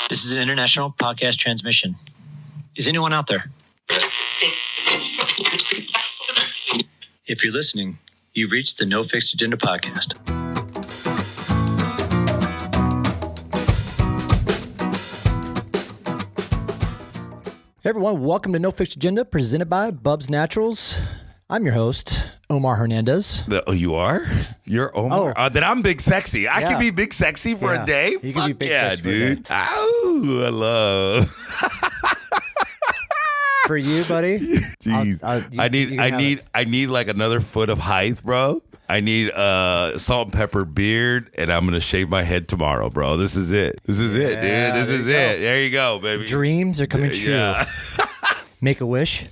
This is an international podcast transmission. Is anyone out there? If you're listening, you've reached the No Fixed Agenda podcast. Hey everyone, welcome to No Fixed Agenda, presented by Bubs Naturals. I'm your host, Omar Hernandez. Oh, you are? You're Omar? Oh. Then I'm Big Sexy. I can be Big Sexy for a day? You can be Big Sexy dude. For a day. Ow, I love. For you, buddy? Jeez. I need like another foot of height, bro. I need salt and pepper beard, and I'm going to shave my head tomorrow, bro. This is it. This is it, dude. This is it. There you go, baby. Dreams are coming true. Yeah. Make a wish.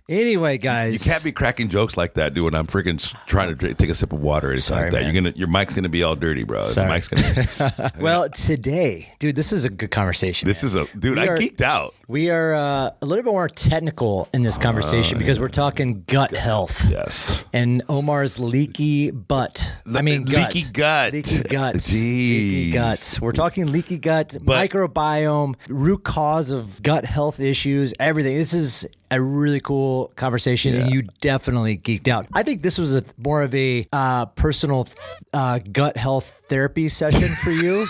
Anyway, guys. You can't be cracking jokes like that, dude, when I'm freaking trying to take a sip of water or anything like that. Man. Your mic's going to be all dirty, bro. Sorry. The mic's gonna Well, today, dude, this is a good conversation. I geeked out. We are a little bit more technical in this conversation because we're talking gut health. Yes. And Omar's leaky butt. Leaky gut. Leaky guts. Jeez. Leaky guts. We're talking leaky gut, microbiome, root cause of gut health issues, everything. This is a really cool conversation, and you definitely geeked out. I think this was more of a personal gut health therapy session for you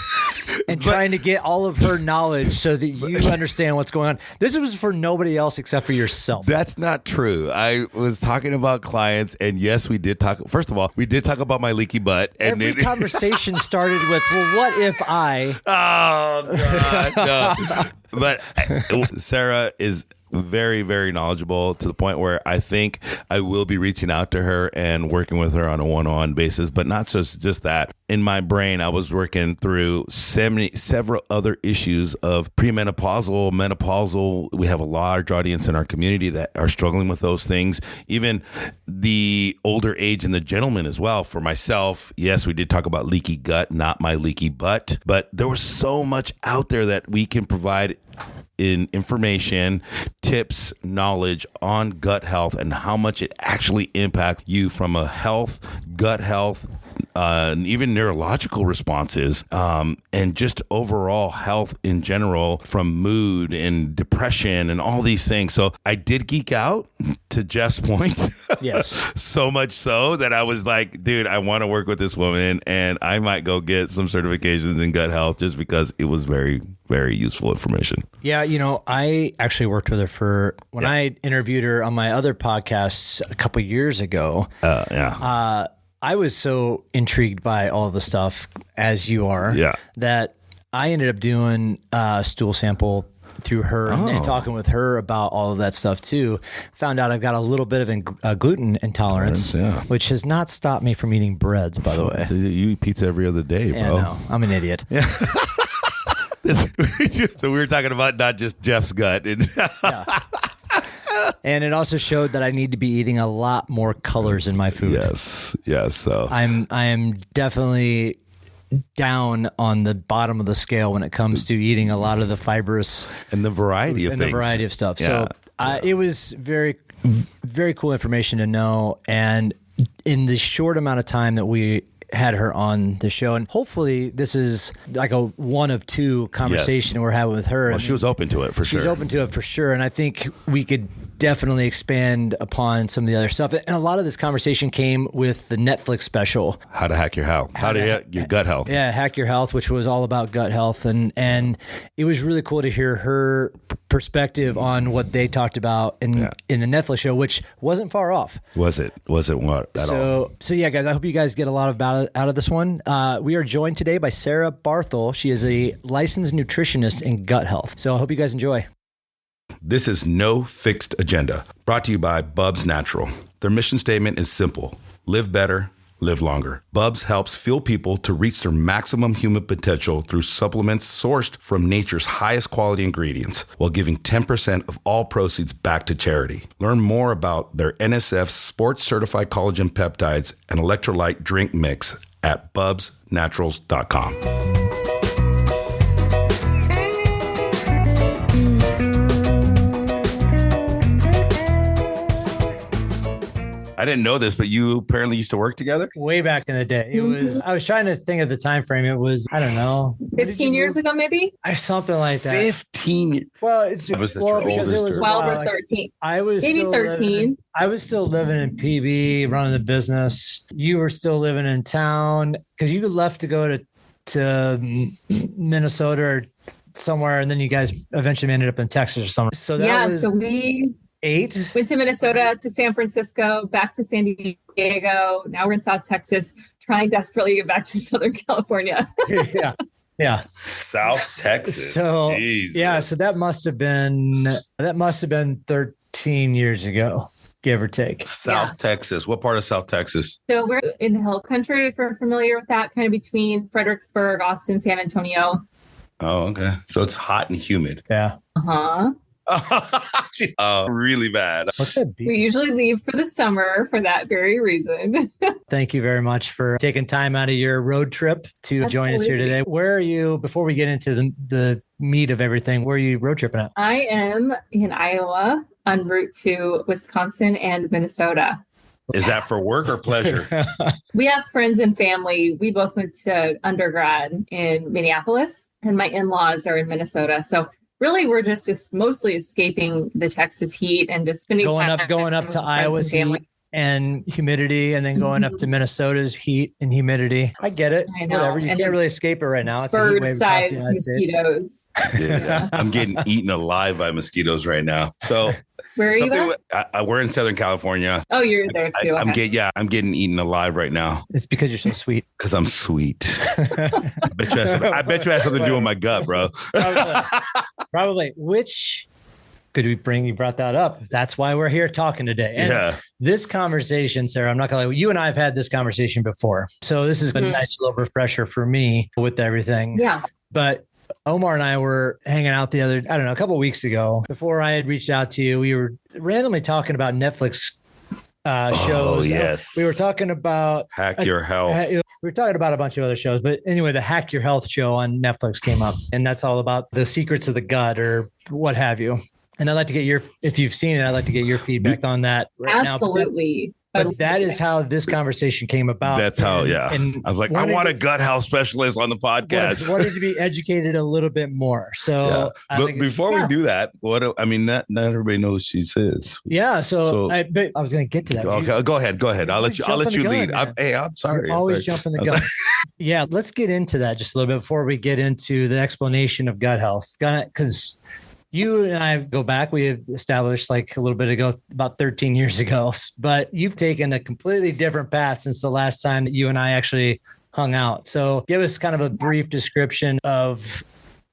and trying to get all of her knowledge so that you understand what's going on. This was for nobody else except for yourself. That's not true. I was talking about clients, and yes, we did talk. First of all, we did talk about my leaky butt. And every conversation started with, well, what if I... Oh, God, no. But Sarah is very, very knowledgeable to the point where I think I will be reaching out to her and working with her on a one-on-one basis, but not just that. In my brain, I was working through several other issues of premenopausal, menopausal. We have a large audience in our community that are struggling with those things. Even the older age and the gentleman as well. For myself, yes, we did talk about leaky gut, not my leaky butt, but there was so much out there that we can provide in information, tips, knowledge on gut health and how much it actually impacts you from a gut health, and even neurological responses, and just overall health in general, from mood and depression and all these things. So I did geek out, to Jeff's point. Yes. So much so that I was like, dude, I want to work with this woman, and I might go get some certifications in gut health just because it was very, very useful information. Yeah, I actually worked with her when I interviewed her on my other podcasts a couple years ago. I was so intrigued by all the stuff, as you are, that I ended up doing a stool sample through her and talking with her about all of that stuff too. Found out I've got a little bit of gluten intolerance, which has not stopped me from eating breads, by the way. You eat pizza every other day, bro. Yeah, no, I'm an idiot. Yeah. So we were talking about not just Jeff's gut. And it also showed that I need to be eating a lot more colors in my food. Yes. So I am definitely down on the bottom of the scale when it comes to eating a lot of the fibrous and the variety of and things. the variety of stuff. So it was very, very cool information to know. And in the short amount of time that we had her on the show, and hopefully this is like a one of two conversation we're having with her. Well, she was open to it for sure. She's open to it for sure. And I think we could definitely expand upon some of the other stuff. And a lot of this conversation came with the Netflix special, How to Hack Your Health. How to Hack Your Gut Health. Yeah, Hack Your Health, which was all about gut health. And it was really cool to hear her perspective on what they talked about in the Netflix show, which wasn't far off. Was it what at all? So yeah, guys, I hope you guys get a lot out of this one. We are joined today by Sarah Barthel. She is a licensed nutritionist in gut health. So I hope you guys enjoy. This is No Fixed Agenda, brought to you by Bubs Natural. Their mission statement is simple: live better, live longer. Bubs helps fuel people to reach their maximum human potential through supplements sourced from nature's highest quality ingredients, while giving 10% of all proceeds back to charity. Learn more about their NSF Sports Certified Collagen Peptides and Electrolyte Drink Mix at bubsnaturals.com. I didn't know this, but you apparently used to work together. Way back in the day. It was, I was trying to think of the time frame. It was, I don't know, 15 years ago, maybe? Something like that. 15. Well, it's Was that well your because it oldest was or- a 12 while. or 13. I was Maybe still 13. I was still living in PB, running the business. You were still living in town because you left to go to Minnesota or somewhere, and then you guys eventually ended up in Texas or somewhere. So that was So we 8. went to Minnesota, to San Francisco, back to San Diego. Now we're in South Texas, trying desperately to get back to Southern California. Yeah. South Texas. So Jesus. yeah, so that must have been 13 years ago, give or take. South Texas. What part of South Texas? So we're in the Hill Country, if you're familiar with that, kind of between Fredericksburg, Austin, San Antonio. Oh, okay. So it's hot and humid. Yeah. Uh-huh. Really bad. What's that beat? We usually leave for the summer for that very reason. Thank you very much for taking time out of your road trip to join us here today. Where are you, before we get into the meat of everything, where are you road tripping at? I am in Iowa en route to Wisconsin and Minnesota. Is that for work or pleasure? We have friends and family. We both went to undergrad in Minneapolis, and my in-laws are in Minnesota. So really, we're just mostly escaping the Texas heat and just spending going time up to with friends Iowa's and family. heat and humidity, and then going up to Minnesota's heat and humidity. I get it. I know. Whatever. You And can't really escape it right now. It's a heat wave across the Bird-sized United States. mosquitoes. Yeah. I'm getting eaten alive by mosquitoes right now. So Where are you at? we're in Southern California. Oh, you're there too. I'm Okay. getting eaten alive right now It's because you're so sweet. because I'm sweet. I bet you it has something to do with my gut, bro. Probably. Which could we bring? You brought that up. That's why we're here talking today. And Yeah. this conversation, Sarah, I'm not gonna lie. You and I have had this conversation before, so this is a nice little refresher for me with everything. Yeah. But Omar and I were hanging out a couple of weeks ago. Before I had reached out to you, we were randomly talking about Netflix shows. Oh, yes. We were talking about Hack Your Health. we were talking about a bunch of other shows, but anyway, the Hack Your Health show on Netflix came up, and that's all about the secrets of the gut or what have you. And I'd like to get if you've seen it, I'd like to get your feedback on that right now. Absolutely. But that is how this conversation came about. That's how, yeah. And I was like, I want a gut health specialist on the podcast. Wanted to be educated a little bit more. So, But before we do that, not everybody knows she says. Yeah. So I was going to get to that. Okay, go ahead. I'll let you lead. I'm sorry. You're always jumping the gun. Yeah. Let's get into that just a little bit before we get into the explanation of gut health. Because you and I go back, we have established like a little bit ago, about 13 years ago, but you've taken a completely different path since the last time that you and I actually hung out. So give us kind of a brief description of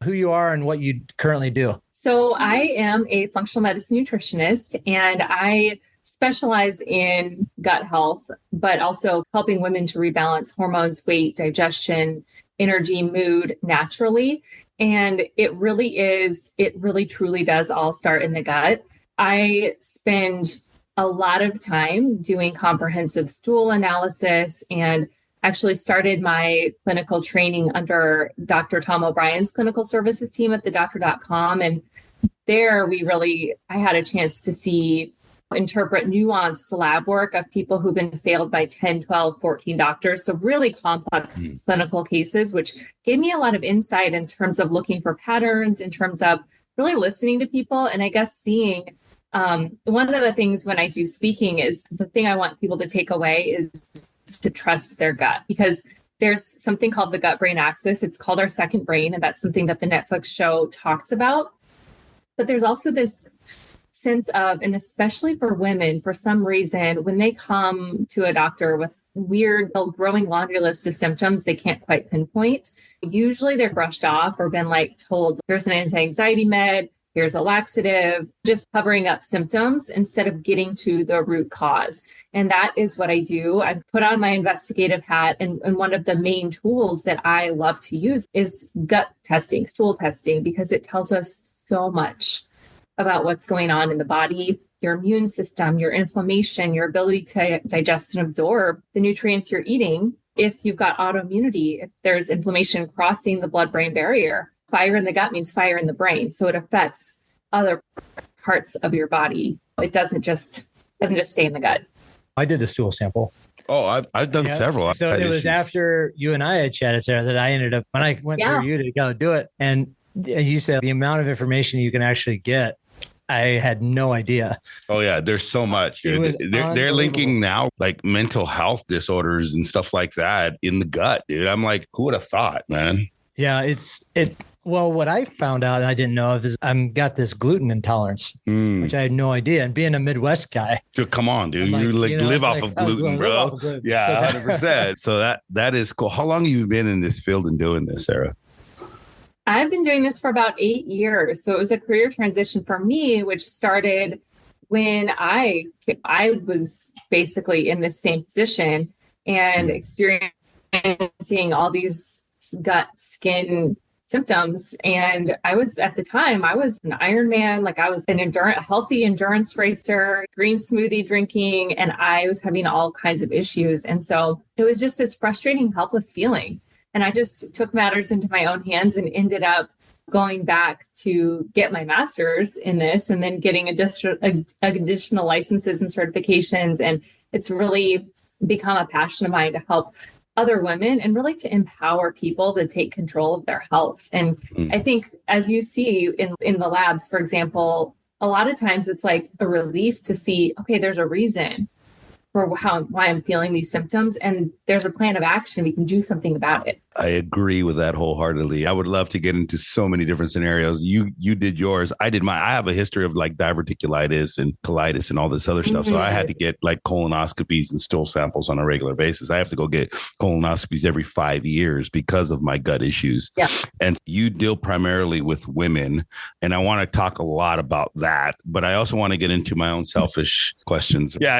who you are and what you currently do. So I am a functional medicine nutritionist, and I specialize in gut health, but also helping women to rebalance hormones, weight, digestion, energy, mood naturally. And it really truly does all start in the gut. I spend a lot of time doing comprehensive stool analysis, and actually started my clinical training under Dr. Tom O'Brien's clinical services team at thedoctor.com. And there I had a chance to interpret nuanced lab work of people who've been failed by 10, 12, 14 doctors. So really complex clinical cases, which gave me a lot of insight in terms of looking for patterns, in terms of really listening to people. And I guess seeing one of the things when I do speaking is the thing I want people to take away is to trust their gut, because there's something called the gut brain axis. It's called our second brain. And that's something that the Netflix show talks about. But there's also this sense of, and especially for women, for some reason, when they come to a doctor with weird growing laundry list of symptoms they can't quite pinpoint, usually they're brushed off or been told, here's an anti-anxiety med, here's a laxative, just covering up symptoms instead of getting to the root cause. And that is what I do. I put on my investigative hat, and one of the main tools that I love to use is gut testing, stool testing, because it tells us so much about what's going on in the body, your immune system, your inflammation, your ability to digest and absorb the nutrients you're eating. If you've got autoimmunity, if there's inflammation crossing the blood-brain barrier, fire in the gut means fire in the brain. So it affects other parts of your body. It doesn't just stay in the gut. I did a stool sample. Oh, I've done several. So it was after you and I had chatted, Sarah, that I ended up, when I went through you to go do it. And you said the amount of information you can actually get, I had no idea. Oh yeah, there's so much. Dude. They're linking now like mental health disorders and stuff like that in the gut, dude. I'm like, who would have thought, man? Yeah, well, what I found out and I didn't know of is I've got this gluten intolerance, which I had no idea. And being a Midwest guy, come on, dude, you live off of gluten, bro. Yeah, 100%. So that is cool. How long have you been in this field and doing this, Sarah? I've been doing this for about 8 years. So it was a career transition for me, which started when I was basically in the same position and experiencing all these gut skin symptoms. And I was at the time, I was an Ironman, like I was an healthy endurance racer, green smoothie drinking, and I was having all kinds of issues. And so it was just this frustrating, helpless feeling. And I just took matters into my own hands and ended up going back to get my master's in this and then getting additional licenses and certifications. And it's really become a passion of mine to help other women and really to empower people to take control of their health. And I think as you see in the labs, for example, a lot of times it's like a relief to see, okay, there's a reason for why I'm feeling these symptoms. And there's a plan of action. We can do something about it. I agree with that wholeheartedly. I would love to get into so many different scenarios. You did yours. I did mine. I have a history of like diverticulitis and colitis and all this other stuff. So I had to get like colonoscopies and stool samples on a regular basis. I have to go get colonoscopies every 5 years because of my gut issues. Yeah. And you deal primarily with women. And I want to talk a lot about that. But I also want to get into my own selfish questions. Yeah.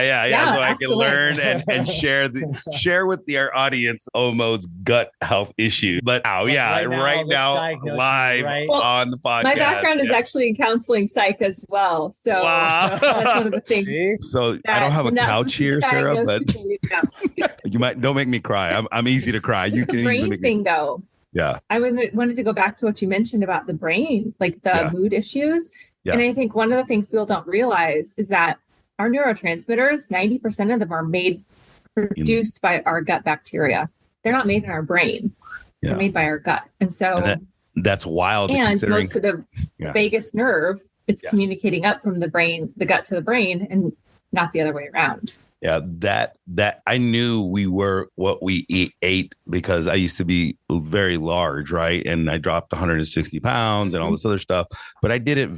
So I can learn and share with our audience Omo's gut health issue. But right now live on the podcast. My background is actually in counseling psych as well. So that's one of the things. So I don't have a couch here, Sarah, but you don't make me cry. I'm easy to cry. You can brain thing though. Yeah. I wanted to go back to what you mentioned about the brain, like the mood issues. Yeah. And I think one of the things people don't realize is that our neurotransmitters, 90% of them are produced by our gut bacteria. They're not made in our brain. They're made by our gut. And so that's wild. And most of the vagus nerve, it's communicating up from the gut to the brain and not the other way around. Yeah, that I knew we were what we ate because I used to be very large, right? And I dropped 160 pounds and all this other stuff, but I did it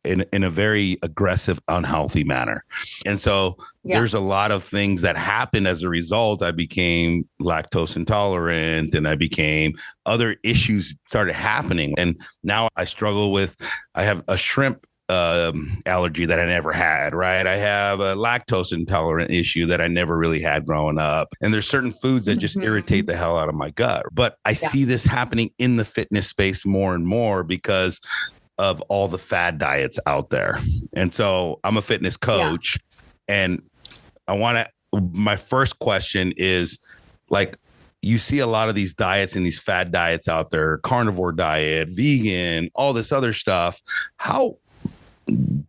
in a very aggressive, unhealthy manner. And so there's a lot of things that happened as a result. I became lactose intolerant and other issues started happening. And now I have a shrimp allergy that I never had, right? I have a lactose intolerant issue that I never really had growing up. And there's certain foods that just irritate the hell out of my gut. But I see this happening in the fitness space more and more because of all the fad diets out there. And so I'm a fitness coach and my first question is like, you see a lot of these diets and these fad diets out there, carnivore diet, vegan, all this other stuff.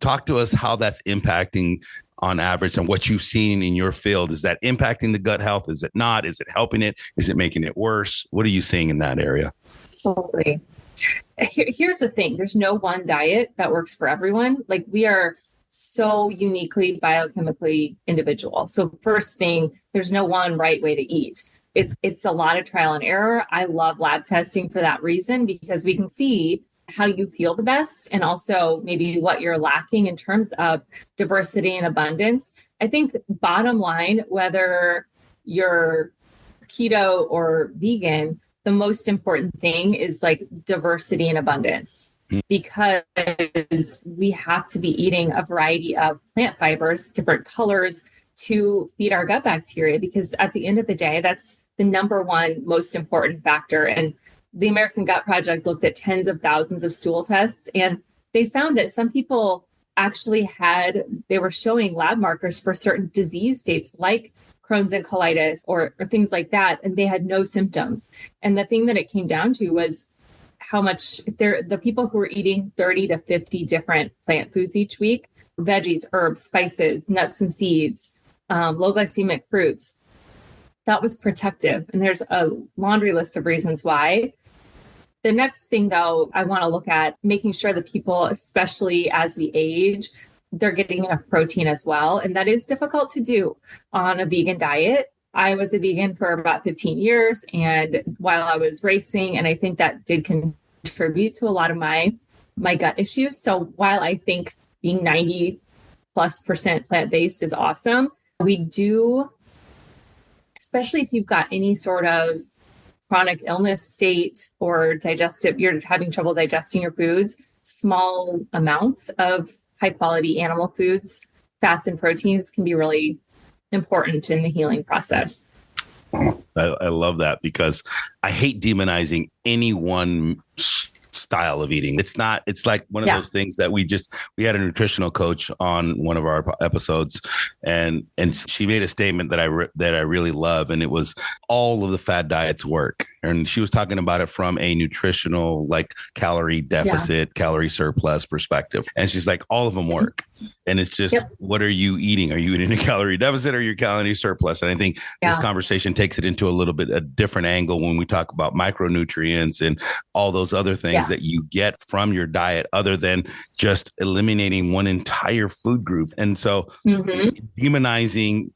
Talk to us how that's impacting on average and what you've seen in your field. Is that impacting the gut health? Is it not? Is it helping it? Is it making it worse? What are you seeing in that area? Totally. Here's the thing. There's no one diet that works for everyone. Like we are so uniquely biochemically individual. So first thing, there's no one right way to eat. It's a lot of trial and error. I love lab testing for that reason, because we can see how you feel the best and also maybe what you're lacking in terms of diversity and abundance. I think bottom line, whether you're keto or vegan, the most important thing is like diversity and abundance, because we have to be eating a variety of plant fibers, different colors to feed our gut bacteria, because at the end of the day, that's the number one most important factor. And the American Gut Project looked at tens of thousands of stool tests, and they found that some people actually they were showing lab markers for certain disease states like Crohn's and colitis or things like that, and they had no symptoms. And the thing that it came down to was how much the people who were eating 30 to 50 different plant foods each week, veggies, herbs, spices, nuts and seeds, low glycemic fruits, that was protective. And there's a laundry list of reasons why. The next thing, though, I want to look at making sure that people, especially as we age, they're getting enough protein as well. And that is difficult to do on a vegan diet. I was a vegan for about 15 years and while I was racing, and I think that did contribute to a lot of my gut issues. So while I think being 90+% plant-based is awesome, we do, especially if you've got any sort of chronic illness state or you're having trouble digesting your foods, small amounts of high quality animal foods, fats and proteins can be really important in the healing process. I love that because I hate demonizing any one style of eating. It's like one of those things that we had a nutritional coach on one of our episodes and she made a statement that I really love. And it was all of the fad diets work. And she was talking about it from a nutritional, like calorie deficit, calorie surplus perspective. And she's like, all of them work. And it's just, what are you eating? Are you eating a calorie deficit or your calorie surplus? And I think this conversation takes it into a little bit a different angle when we talk about micronutrients and all those other things that you get from your diet other than just eliminating one entire food group. And so demonizing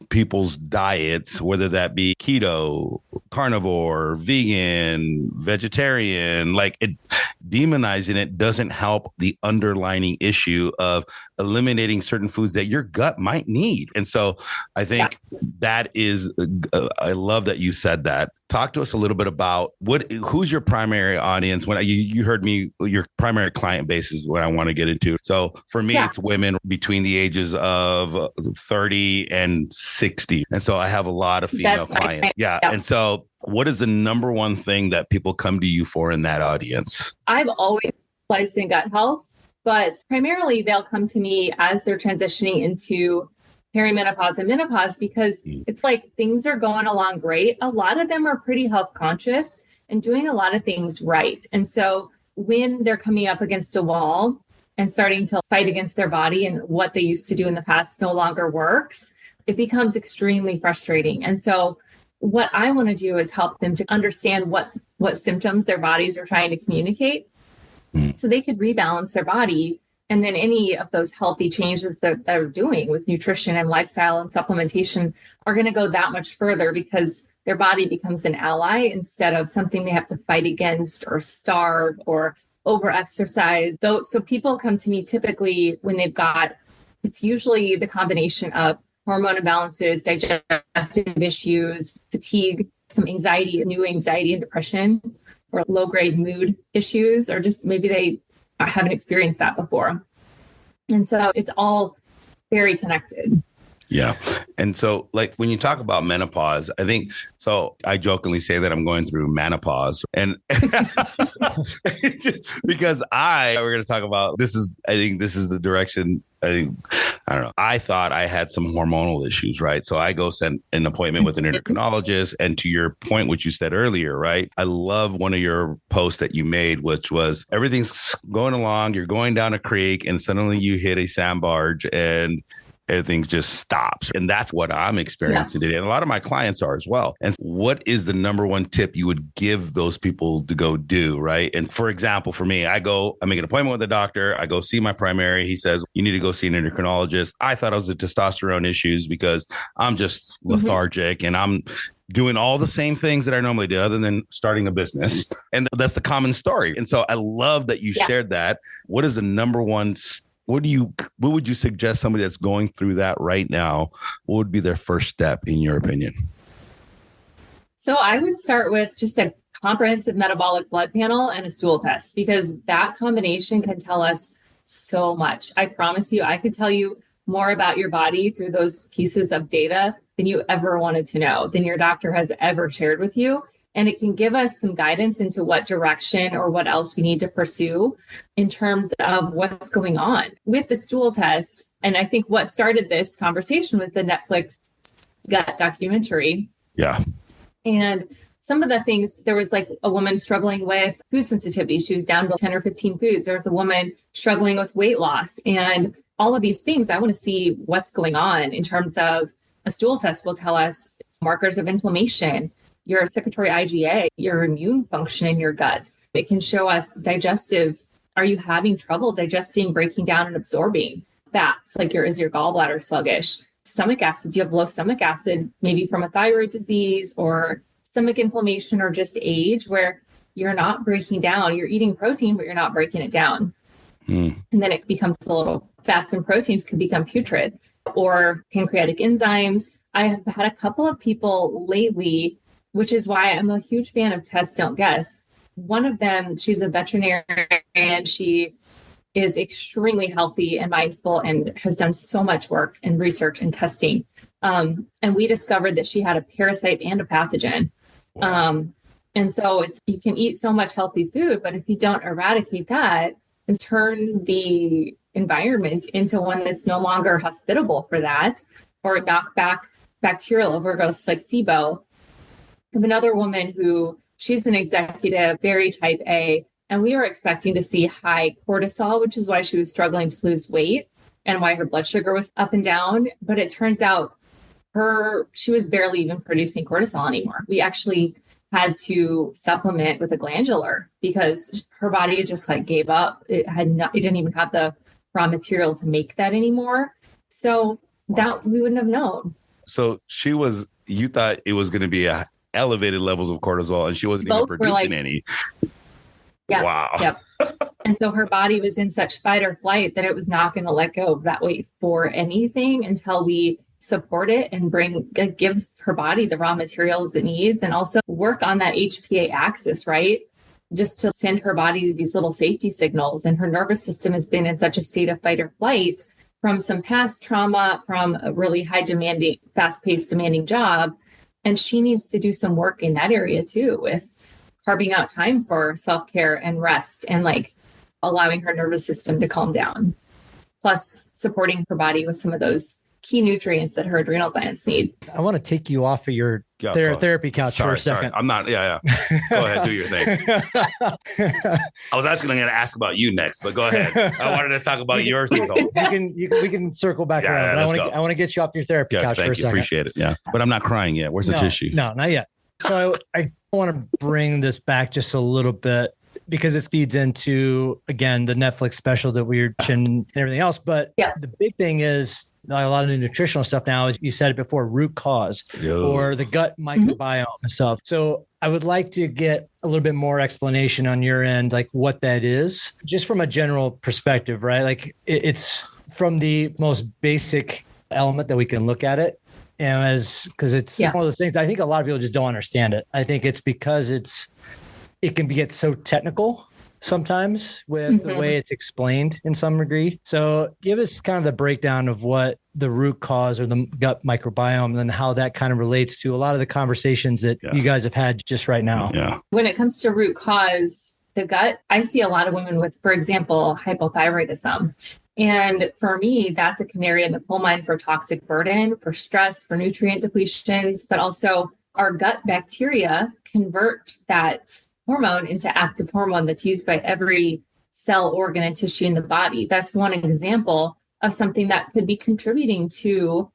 people's diets, whether that be keto, carnivore, vegan, vegetarian, demonizing it doesn't help the underlying issue of eliminating certain foods that your gut might need. And so I think that is, I love that you said that. Talk to us a little bit about who's your primary audience. When you heard me, your primary client base is what I want to get into. So for me, it's women between the ages of 30 and 60. And so I have a lot of female clients. And so what is the number one thing that people come to you for in that audience? I've always specialized in gut health, but primarily they'll come to me as they're transitioning into perimenopause and menopause because it's like things are going along great. A lot of them are pretty health conscious and doing a lot of things right. And so when they're coming up against a wall and starting to fight against their body and what they used to do in the past no longer works, it becomes extremely frustrating. And so what I want to do is help them to understand what symptoms their bodies are trying to communicate so they could rebalance their body. And then any of those healthy changes that they're doing with nutrition and lifestyle and supplementation are going to go that much further because their body becomes an ally instead of something they have to fight against or starve or over-exercise. So people come to me typically when it's usually the combination of hormone imbalances, digestive issues, fatigue, some anxiety, new anxiety and depression, or low-grade mood issues, or just maybe they haven't experienced that before. And so it's all very connected. Yeah. And so when you talk about menopause, I think, so I jokingly say that I'm going through menopause and because we're going to talk about I think this is the direction. I don't know. I thought I had some hormonal issues, right? So I go set an appointment with an endocrinologist. And to your point, which you said earlier, right? I love one of your posts that you made, which was everything's going along. You're going down a creek and suddenly you hit a sandbarge and everything just stops. And that's what I'm experiencing today. And a lot of my clients are as well. And what is the number one tip you would give those people to go do, right? And for example, for me, I make an appointment with a doctor. I go see my primary. He says, you need to go see an endocrinologist. I thought it was the testosterone issues because I'm just lethargic and I'm doing all the same things that I normally do other than starting a business. And that's the common story. And so I love that you shared that. What is the number one what would you suggest somebody that's going through that right now? What would be their first step in your opinion? So I would start with just a comprehensive metabolic blood panel and a stool test, because that combination can tell us so much. I promise you, I could tell you more about your body through those pieces of data than you ever wanted to know, than your doctor has ever shared with you. And it can give us some guidance into what direction or what else we need to pursue in terms of what's going on with the stool test. And I think what started this conversation was the Netflix gut documentary. Yeah. And some of the things, there was like a woman struggling with food sensitivity. She was down to 10 or 15 foods. There was a woman struggling with weight loss, and all of these things. I want to see what's going on in terms of a stool test will tell us markers of inflammation, your secretory IgA, your immune function in your gut. It can show us digestive. Are you having trouble digesting, breaking down, and absorbing fats? Like is your gallbladder sluggish? Stomach acid. Do you have low stomach acid, maybe from a thyroid disease or stomach inflammation or just age, where you're not breaking down? You're eating protein, but you're not breaking it down. And then it becomes a little, fats and proteins can become putrid, or pancreatic enzymes. I have had a couple of people lately, which is why I'm a huge fan of Test Don't Guess. One of them, she's a veterinarian. She is extremely healthy and mindful and has done so much work and research and testing. And we discovered that she had a parasite and a pathogen. Wow. And so you can eat so much healthy food, but if you don't eradicate that and turn the environment into one that's no longer hospitable for that, or knock back bacterial overgrowths like SIBO. I have another woman who, she's an executive, very type A, and we were expecting to see high cortisol, which is why she was struggling to lose weight and why her blood sugar was up and down. But it turns out she was barely even producing cortisol anymore. We actually had to supplement with a glandular because her body just gave up. It didn't even have the raw material to make that anymore. So that we wouldn't have known. So you thought it was going to be elevated levels of cortisol, and she wasn't even producing any. Yeah. Wow. Yep. And so her body was in such fight or flight that it was not going to let go of that weight for anything until we support it and give her body the raw materials it needs, and also work on that HPA axis, right? Just to send her body these little safety signals. And her nervous system has been in such a state of fight or flight from some past trauma, from a really fast-paced, demanding job. And she needs to do some work in that area too, with carving out time for self-care and rest, and allowing her nervous system to calm down. Plus supporting her body with some of those key nutrients that her adrenal glands need. I want to take you off of your therapy couch for a second. I'm not. Yeah. Go ahead, do your thing. I was actually going to ask about you next, but go ahead. I wanted to talk about your results. We can circle back around. I want to get you off your therapy couch for a second. Appreciate it. Yeah, but I'm not crying yet. Where's the tissue? No, not yet. So I want to bring this back just a little bit, because it feeds into, again, the Netflix special that we were watching and everything else. But the big thing is, a lot of the nutritional stuff now, as you said it before, root cause or the gut microbiome and stuff. So I would like to get a little bit more explanation on your end, what that is, just from a general perspective, right? It's from the most basic element that we can look at it. And because it's one of those things, I think a lot of people just don't understand it. I think it's because it can get so technical sometimes with the way it's explained in some degree. So give us kind of the breakdown of what the root cause or the gut microbiome, and then how that kind of relates to a lot of the conversations that you guys have had just right now. Yeah. When it comes to root cause, the gut, I see a lot of women with, for example, hypothyroidism. And for me, that's a canary in the coal mine for toxic burden, for stress, for nutrient depletions, but also our gut bacteria convert that hormone into active hormone that's used by every cell, organ, and tissue in the body. That's one example of something that could be contributing to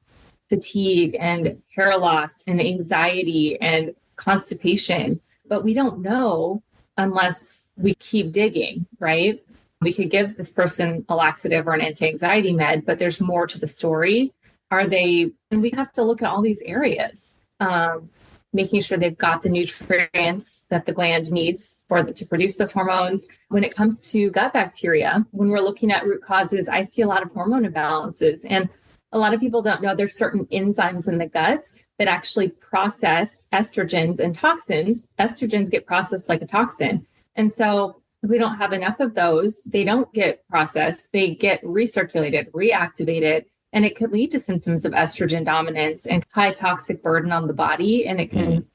fatigue and hair loss and anxiety and constipation. But we don't know unless we keep digging, right? We could give this person a laxative or an anti-anxiety med, but there's more to the story. And we have to look at all these areas. Making sure they've got the nutrients that the gland needs to produce those hormones. When it comes to gut bacteria, when we're looking at root causes, I see a lot of hormone imbalances. And a lot of people don't know there's certain enzymes in the gut that actually process estrogens and toxins. Estrogens get processed like a toxin. And so if we don't have enough of those, they don't get processed. They get recirculated, reactivated. And it could lead to symptoms of estrogen dominance and high toxic burden on the body. And it can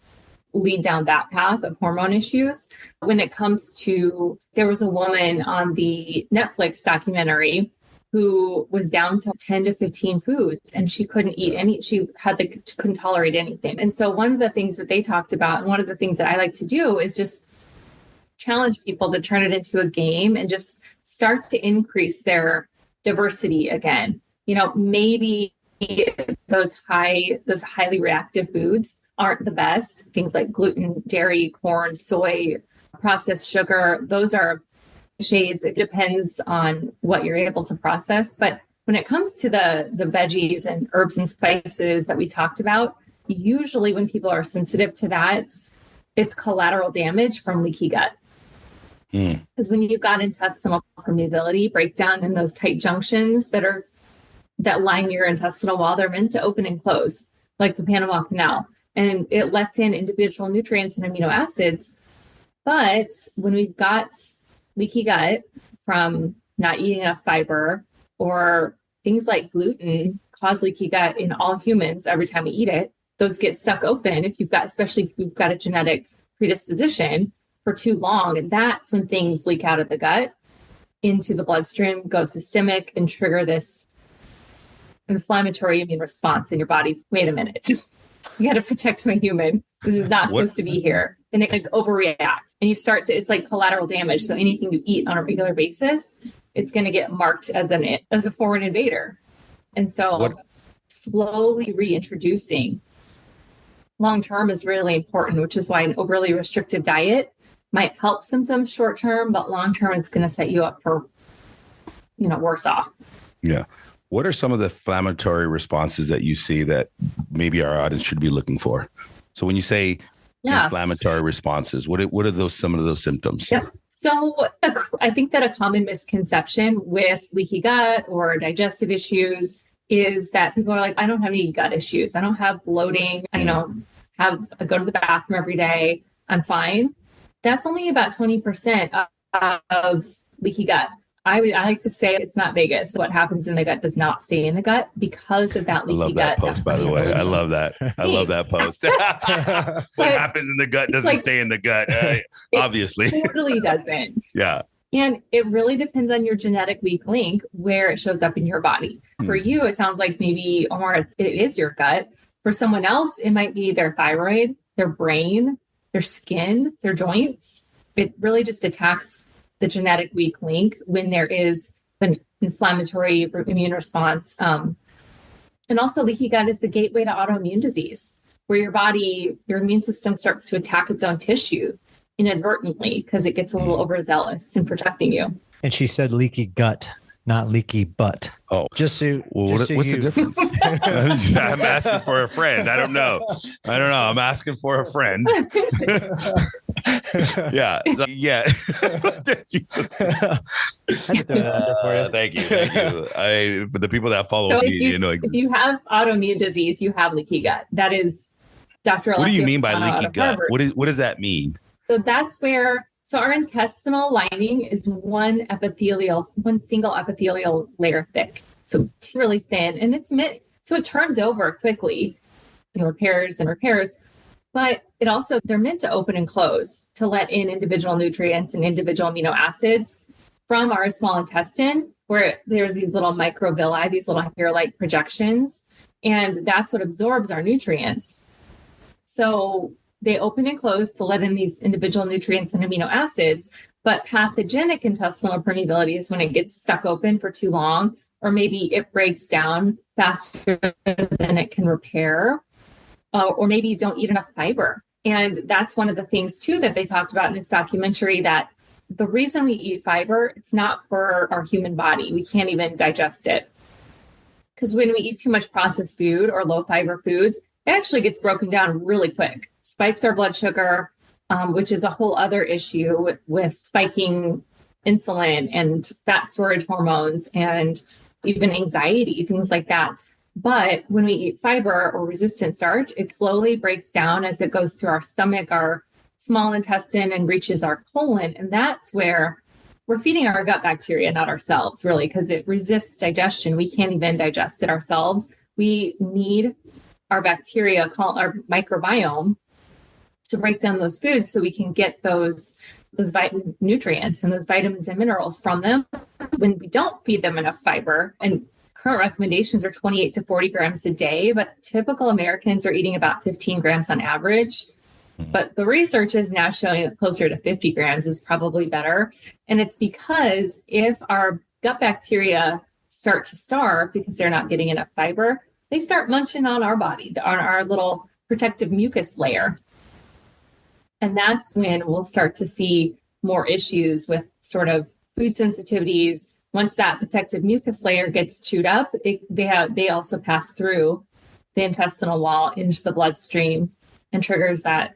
lead down that path of hormone issues. When it comes to, there was a woman on the Netflix documentary who was down to 10 to 15 foods, and she couldn't eat any, couldn't tolerate anything. And so one of the things that they talked about, and one of the things that I like to do, is just challenge people to turn it into a game and just start to increase their diversity again. Maybe those highly reactive foods aren't the best. Things like gluten, dairy, corn, soy, processed sugar, those are shades. It depends on what you're able to process. But when it comes to the veggies and herbs and spices that we talked about, usually when people are sensitive to that, it's collateral damage from leaky gut. Because when you've got intestinal permeability breakdown in those tight junctions that line your intestinal wall, they're meant to open and close, like the Panama Canal. And it lets in individual nutrients and amino acids. But when we've got leaky gut from not eating enough fiber, or things like gluten cause leaky gut in all humans every time we eat it, those get stuck open especially if you've got a genetic predisposition for too long. And that's when things leak out of the gut into the bloodstream, go systemic, and trigger this inflammatory immune response in your body's, wait a minute, you got to protect my human. This is not supposed to be here. And it like overreacts. And it's like collateral damage. So anything you eat on a regular basis, it's going to get marked as a foreign invader. And so slowly reintroducing long-term is really important, which is why an overly restrictive diet might help symptoms short-term, but long-term, it's going to set you up for, worse off. Yeah. What are some of the inflammatory responses that you see that maybe our audience should be looking for? So when you say inflammatory responses, what are some of those symptoms? Yeah. So I think that a common misconception with leaky gut or digestive issues is that people are like, I don't have any gut issues. I don't have bloating. I go to the bathroom every day. I'm fine. That's only about 20% of leaky gut. I like to say it's not Vegas. What happens in the gut does not stay in the gut because of that leaky gut. I love that post, by the way. I love that. I love that post. What happens in the gut doesn't stay in the gut. Obviously. It totally doesn't. Yeah. And it really depends on your genetic weak link where it shows up in your body. For you, it sounds like maybe, Omar, it is your gut. For someone else, it might be their thyroid, their brain, their skin, their joints. It really just attacks the genetic weak link when there is an inflammatory immune response. And also leaky gut is the gateway to autoimmune disease, where your immune system starts to attack its own tissue inadvertently because it gets a little overzealous in protecting you. And she said leaky gut, not leaky butt. Oh, what's the difference? I'm asking for a friend. I don't know. I'm asking for a friend. Yeah. Jesus. Thank you. For the people that follow me, if you have autoimmune disease, you have leaky gut. That is Dr. What do you mean by Alessio leaky gut? What does that mean? So that's where our intestinal lining is one single epithelial layer thick. So it's really thin, and so it turns over quickly and repairs. But they're meant to open and close to let in individual nutrients and individual amino acids from our small intestine, where there's these little microvilli, these little hair-like projections, and that's what absorbs our nutrients. So they open and close to let in these individual nutrients and amino acids, but pathogenic intestinal permeability is when it gets stuck open for too long, or maybe it breaks down faster than it can repair, or maybe you don't eat enough fiber. And that's one of the things too that they talked about in this documentary, that the reason we eat fiber, it's not for our human body. We can't even digest it. Because when we eat too much processed food or low fiber foods, it actually gets broken down really quick. Spikes our blood sugar, which is a whole other issue with spiking insulin and fat storage hormones and even anxiety, things like that. But when we eat fiber or resistant starch, it slowly breaks down as it goes through our stomach, our small intestine, and reaches our colon. And that's where we're feeding our gut bacteria, not ourselves, really, because it resists digestion. We can't even digest it ourselves. We need our bacteria, called our microbiome, to break down those foods so we can get those those nutrients and those vitamins and minerals from them when we don't feed them enough fiber. And current recommendations are 28 to 40 grams a day, but typical Americans are eating about 15 grams on average. But the research is now showing that closer to 50 grams is probably better. And it's because if our gut bacteria start to starve because they're not getting enough fiber, they start munching on our body, on our little protective mucus layer. And that's when we'll start to see more issues with sort of food sensitivities. Once that protective mucus layer gets chewed up, they also pass through the intestinal wall into the bloodstream and triggers that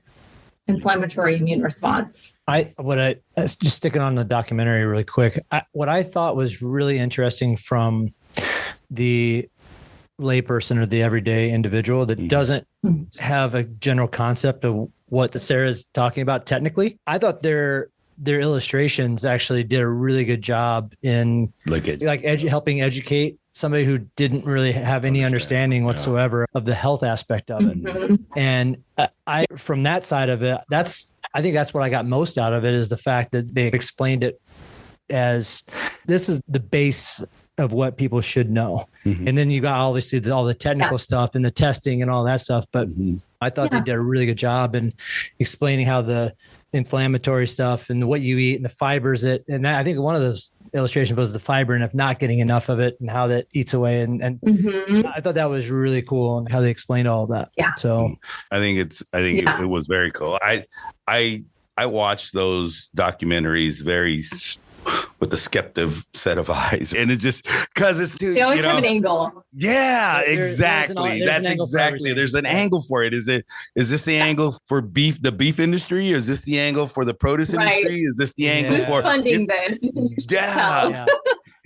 inflammatory immune response. Just sticking on the documentary really quick, what I thought was really interesting from the layperson or the everyday individual that doesn't have a general concept of what Sarah's talking about technically, I thought their illustrations actually did a really good job in helping educate somebody who didn't really have any understanding whatsoever of the health aspect of it. And I, from that side of it, I think that's what I got most out of it, is the fact that they explained it as this is the base of what people should know. And then you got obviously all the technical stuff and the testing and all that stuff. But I thought they did a really good job in explaining how the inflammatory stuff and what you eat and the fibers and I think one of those illustrations was the fiber and if not getting enough of it and how that eats away. And I thought that was really cool and how they explained all of that. Yeah. So I think it was very cool. I watched those documentaries with the skeptic set of eyes, and it's just because it's too. They always have an angle. Yeah, exactly. That's exactly. There's an angle for it. Is this the angle for beef? The beef industry? Is this the angle for the produce industry? Is this the angle for funding this? Yeah.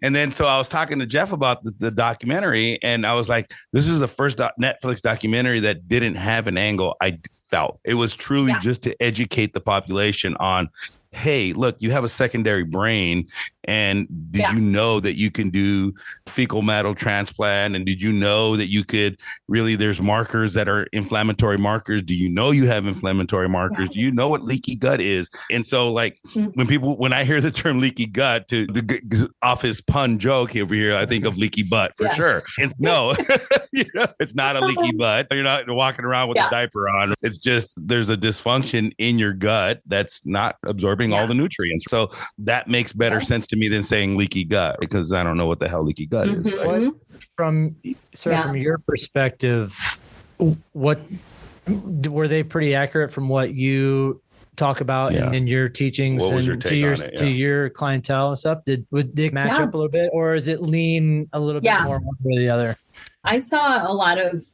And then so I was talking to Jeff about the documentary, and I was like, "This is the first Netflix documentary that didn't have an angle." I felt it was truly just to educate the population on, hey, look, you have a secondary brain. And did you know that you can do fecal matter transplant? And did you know that you could there's markers that are inflammatory markers? Do you know you have inflammatory markers? Do you know what leaky gut is? And so when I hear the term leaky gut off his pun joke over here, I think of leaky butt for sure. And no, it's not a leaky butt. You're not walking around with a diaper on. It's just, there's a dysfunction in your gut that's not absorbing all the nutrients. So that makes better sense to me than saying leaky gut, because I don't know what the hell leaky gut is. Right? From your perspective, what were they pretty accurate from what you talk about in your teachings and to your clientele and stuff? Would they match up a little bit, or is it lean a little bit more one way or the other? I saw a lot of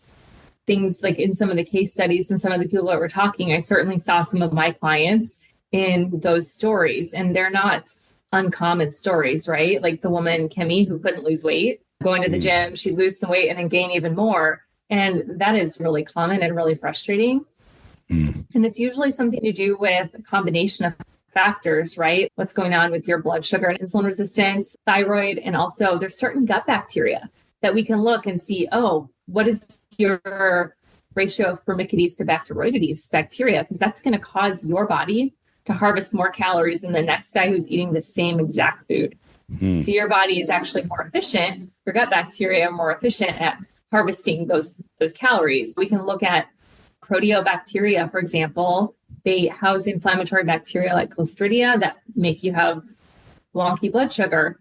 things like in some of the case studies and some of the people that were talking. I certainly saw some of my clients in those stories, and they're not uncommon stories, right? Like the woman, Kimmy, who couldn't lose weight, going to the gym, she'd lose some weight and then gain even more. And that is really common and really frustrating. And it's usually something to do with a combination of factors, right? What's going on with your blood sugar and insulin resistance, thyroid, and also there's certain gut bacteria that we can look and see, what is your ratio of Firmicutes to Bacteroidetes bacteria? Because that's going to cause your body to harvest more calories than the next guy who's eating the same exact food. So your body is actually more efficient, your gut bacteria are more efficient at harvesting those calories. We can look at proteobacteria, for example. They house inflammatory bacteria like Clostridia that make you have wonky blood sugar.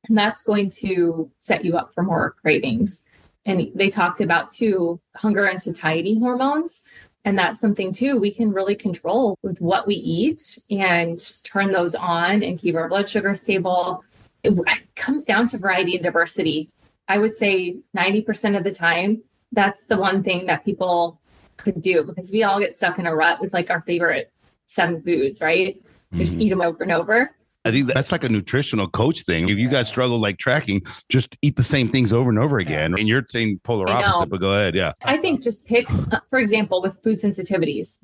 And that's going to set you up for more cravings. And they talked about too, hunger and satiety hormones. And that's something too, we can really control with what we eat and turn those on and keep our blood sugar stable. It comes down to variety and diversity. I would say 90% of the time, that's the one thing that people could do, because we all get stuck in a rut with like our favorite 7 foods, right? Just eat them over and over. I think that's like a nutritional coach thing. If you guys struggle like tracking, just eat the same things over and over again. And you're saying polar opposite, but go ahead. Yeah. I think just pick, for example, with food sensitivities,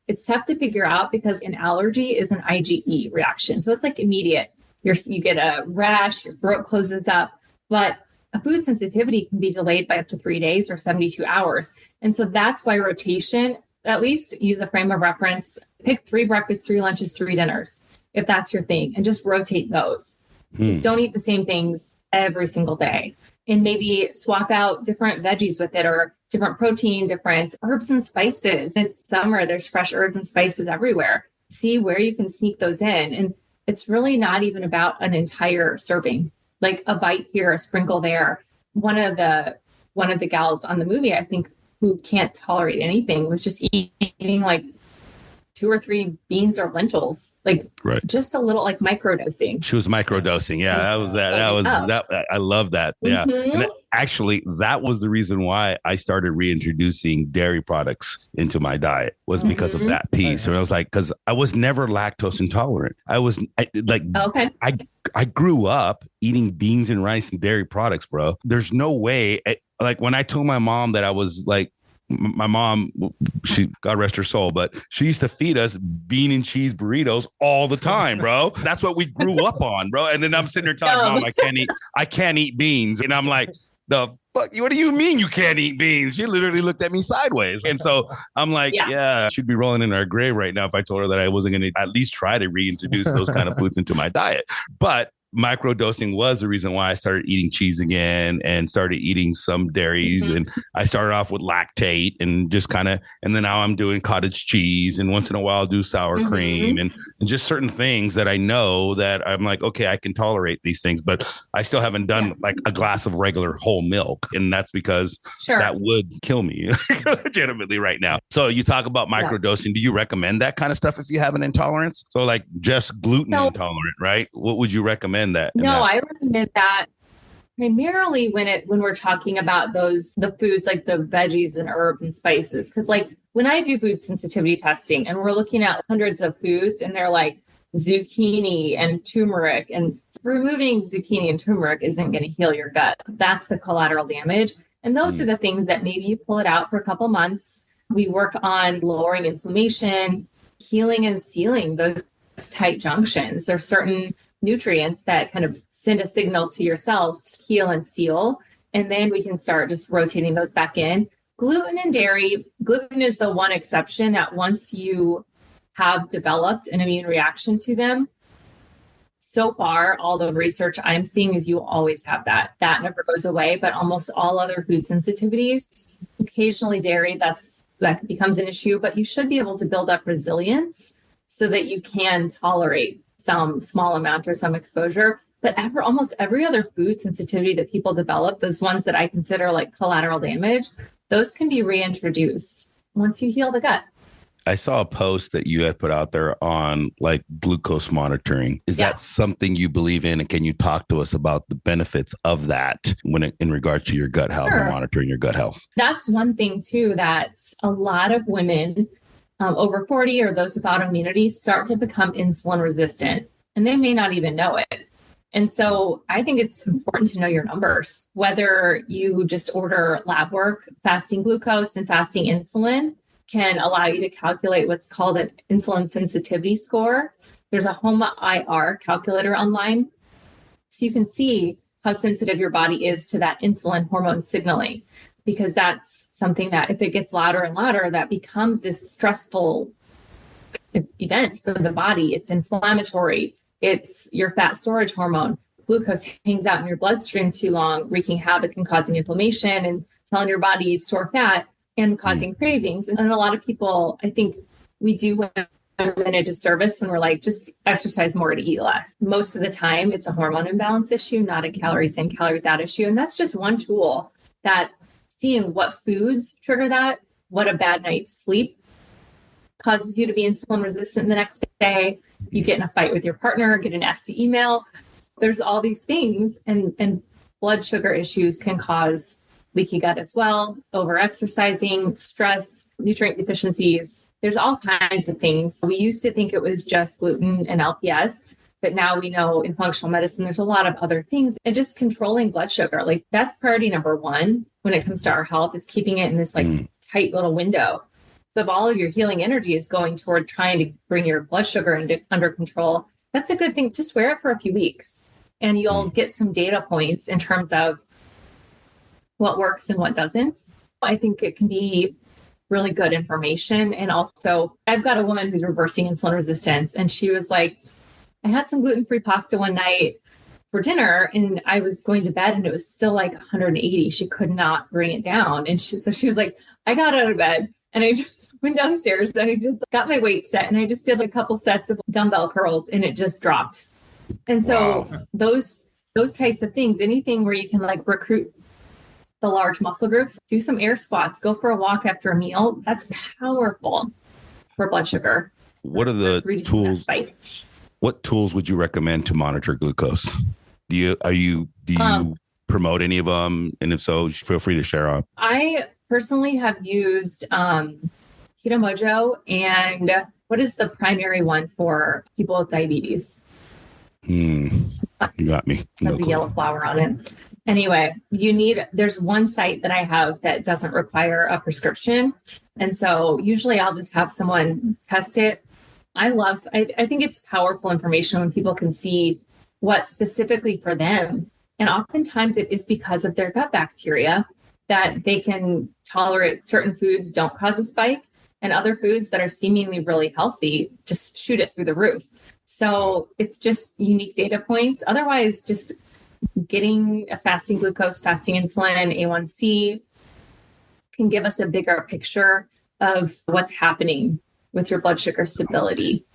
it's tough to figure out because an allergy is an IgE reaction. So it's like immediate. You get a rash, your throat closes up, but a food sensitivity can be delayed by up to 3 days or 72 hours. And so that's why rotation, at least use a frame of reference. Pick 3 breakfasts, 3 lunches, 3 dinners, if that's your thing, and just rotate those. Just don't eat the same things every single day. And maybe swap out different veggies with it, or different protein, different herbs and spices. It's summer, there's fresh herbs and spices everywhere. See where you can sneak those in. And it's really not even about an entire serving, like a bite here, a sprinkle there. One of the gals on the movie, I think, who can't tolerate anything, was just eating like 2 or 3 beans or lentils, like just a little, like microdosing. She was microdosing. Yeah, that was that. I love that. Yeah. And actually, that was the reason why I started reintroducing dairy products into my diet, was because of that piece. And I was like, because I was never lactose intolerant. I grew up eating beans and rice and dairy products, bro. There's no way. Like when I told my mom that I was like, my mom, she, God rest her soul, but she used to feed us bean and cheese burritos all the time, bro. That's what we grew up on, bro. And then I'm sitting there telling Mom, I can't eat beans. And I'm like, the fuck, what do you mean you can't eat beans? She literally looked at me sideways. And so I'm like, yeah, she'd be rolling in her grave right now if I told her that I wasn't going to at least try to reintroduce those kind of foods into my diet. But microdosing was the reason why I started eating cheese again and started eating some dairies. And I started off with lactate and just kind of, and then now I'm doing cottage cheese, and once in a while I'll do sour cream and just certain things that I know that I'm like, okay, I can tolerate these things, but I still haven't done like a glass of regular whole milk. And that's because that would kill me legitimately right now. So you talk about microdosing. Do you recommend that kind of stuff if you have an intolerance? So like just gluten intolerant, right? What would you recommend? I recommend that primarily when we're talking about the foods, like the veggies and herbs and spices. Because like when I do food sensitivity testing and we're looking at hundreds of foods and they're like zucchini and turmeric, and removing zucchini and turmeric isn't going to heal your gut. That's the collateral damage. And those are the things that maybe you pull it out for a couple months. We work on lowering inflammation, healing and sealing those tight junctions. There's certain nutrients that kind of send a signal to your cells to heal and seal. And then we can start just rotating those back in. Gluten and dairy, gluten is the one exception that once you have developed an immune reaction to them, so far, all the research I'm seeing is you always have that. That never goes away, but almost all other food sensitivities, occasionally dairy, that becomes an issue, but you should be able to build up resilience so that you can tolerate some small amount or some exposure. But almost every other food sensitivity that people develop, those ones that I consider like collateral damage, those can be reintroduced once you heal the gut. I saw a post that you had put out there on like glucose monitoring. Is that something you believe in? And can you talk to us about the benefits of that in regards to your gut health and monitoring your gut health? That's one thing too, that a lot of women over 40 or those with autoimmunity start to become insulin resistant, and they may not even know it. And so I think it's important to know your numbers, whether you just order lab work. Fasting glucose and fasting insulin can allow you to calculate what's called an insulin sensitivity score. There's a HOMA-IR calculator online. So you can see how sensitive your body is to that insulin hormone signaling, because that's something that if it gets louder and louder, that becomes this stressful event for the body. It's inflammatory. It's your fat storage hormone. Glucose hangs out in your bloodstream too long, wreaking havoc and causing inflammation and telling your body to store fat and causing cravings. And a lot of people, I think we do women a disservice when we're like, just exercise more to eat less. Most of the time, it's a hormone imbalance issue, not a calories in, calories out issue. And that's just one tool, that seeing what foods trigger that, what a bad night's sleep causes you to be insulin resistant the next day. You get in a fight with your partner, get a nasty email. There's all these things, and blood sugar issues can cause leaky gut as well, over-exercising, stress, nutrient deficiencies. There's all kinds of things. We used to think it was just gluten and LPS, but now we know in functional medicine, there's a lot of other things. And just controlling blood sugar, like that's priority number one when it comes to our health, is keeping it in this like tight little window. So if all of your healing energy is going toward trying to bring your blood sugar under control, that's a good thing. Just wear it for a few weeks and you'll get some data points in terms of what works and what doesn't. I think it can be really good information. And also, I've got a woman who's reversing insulin resistance, and she was like, I had some gluten-free pasta one night for dinner, and I was going to bed and it was still like 180. She could not bring it down. And she was like, I got out of bed and I just went downstairs and I just got my weight set and I just did a couple sets of dumbbell curls and it just dropped. And so those types of things, anything where you can like recruit the large muscle groups, do some air squats, go for a walk after a meal, that's powerful for blood sugar. What are the tools? What tools would you recommend to monitor glucose? Do you promote any of them? And if so, feel free to share on. I personally have used Keto Mojo, and what is the primary one for people with diabetes? You got me. Has a yellow flower on it. Anyway, there's one site that I have that doesn't require a prescription. And so usually I'll just have someone test it. I think it's powerful information when people can see what's specifically for them. And oftentimes it is because of their gut bacteria that they can tolerate certain foods don't cause a spike, and other foods that are seemingly really healthy just shoot it through the roof. So it's just unique data points. Otherwise, just getting a fasting glucose, fasting insulin, A1C can give us a bigger picture of what's happening with your blood sugar stability.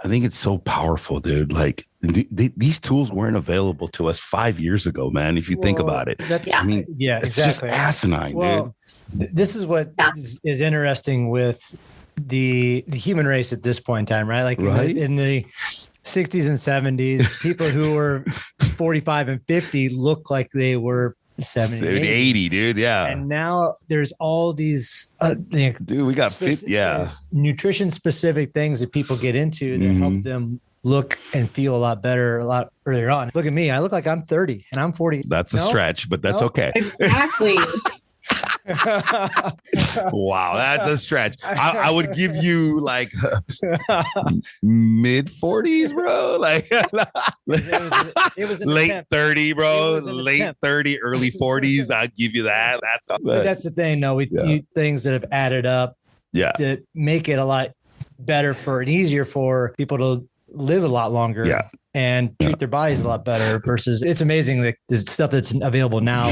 I think it's so powerful, dude. Like these tools weren't available to us 5 years ago, man. If you think about it, it's exactly. just asinine, dude. This is what is interesting with the human race at this point in time, right? Like in the 60s and 70s, people who were 45 and 50 look like they were 70, 80, dude. Yeah. And now there's all these, dude, we got 50. Yeah. Nutrition specific things that people get into that help them look and feel a lot better a lot earlier on. Look at me. I look like I'm 30 and I'm 40. That's a stretch, but that's okay. Exactly. Wow, that's a stretch. I would give you like mid 40s, bro. Like it was late attempt. 30, bro. Late attempt. 30, early 40s. I'd give you that. That's the thing. No, we eat things that have added up. To make it a lot better and easier for people to live a lot longer. And treat their bodies a lot better versus it's amazing like the stuff that's available now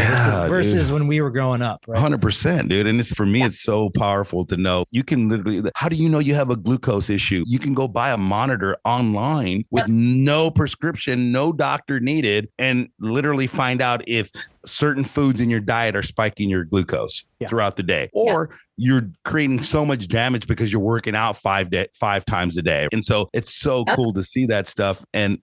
versus when we were growing up. Right? 100%, dude. And for me, it's so powerful to know you can literally, how do you know you have a glucose issue? You can go buy a monitor online with no prescription, no doctor needed, and literally find out if certain foods in your diet are spiking your glucose throughout the day. Or you're creating so much damage because you're working out 5 times a day. And so it's so cool to see that stuff. And